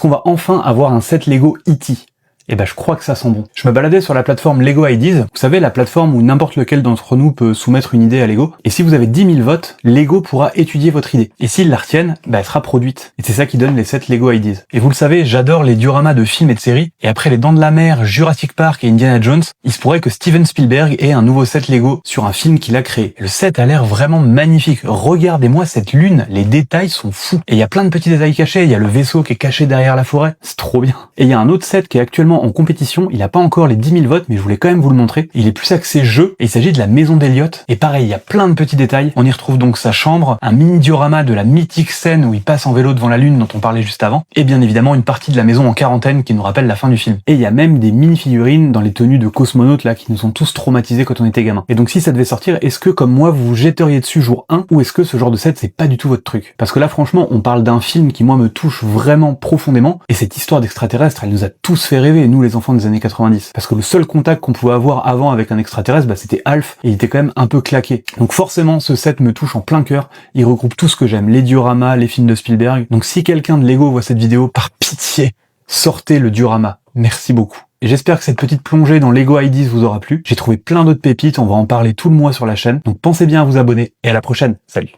qu'on va enfin avoir un set Lego E.T. Et ben je crois que ça sent bon. Je me baladais sur la plateforme Lego Ideas, vous savez, la plateforme où n'importe lequel d'entre nous peut soumettre une idée à Lego, et si vous avez 10 000 votes, Lego pourra étudier votre idée. Et s'ils la retiennent, elle sera produite. Et c'est ça qui donne les sets Lego Ideas. Et vous le savez, j'adore les dioramas de films et de séries, et après Les Dents de la Mer, Jurassic Park et Indiana Jones, il se pourrait que Steven Spielberg ait un nouveau set Lego sur un film qu'il a créé. Le set a l'air vraiment magnifique. Regardez-moi cette lune, les détails sont fous. Et il y a plein de petits détails cachés, il y a le vaisseau qui est caché derrière la forêt, c'est trop bien. Et il y a un autre set qui est actuellement en compétition, il a pas encore les 10 000 votes, mais je voulais quand même vous le montrer. Il est plus axé jeu, et il s'agit de la maison d'Eliott. Et pareil, il y a plein de petits détails. On y retrouve donc sa chambre, un mini diorama de la mythique scène où il passe en vélo devant la lune dont on parlait juste avant, et bien évidemment une partie de la maison en quarantaine qui nous rappelle la fin du film. Et il y a même des mini-figurines dans les tenues de cosmonautes là qui nous ont tous traumatisés quand on était gamin. Et donc si ça devait sortir, est-ce que comme moi vous vous jetteriez dessus jour 1, ou est-ce que ce genre de set c'est pas du tout votre truc? Parce que là franchement, on parle d'un film qui moi me touche vraiment profondément, et cette histoire d'extraterrestre, elle nous a tous fait rêver, nous les enfants des années 90. Parce que le seul contact qu'on pouvait avoir avant avec un extraterrestre, c'était Alf, et il était quand même un peu claqué. Donc forcément, ce set me touche en plein cœur, il regroupe tout ce que j'aime, les dioramas, les films de Spielberg. Donc si quelqu'un de Lego voit cette vidéo, par pitié, sortez le diorama. Merci beaucoup. Et j'espère que cette petite plongée dans Lego Ideas vous aura plu. J'ai trouvé plein d'autres pépites, on va en parler tout le mois sur la chaîne. Donc pensez bien à vous abonner, et à la prochaine. Salut!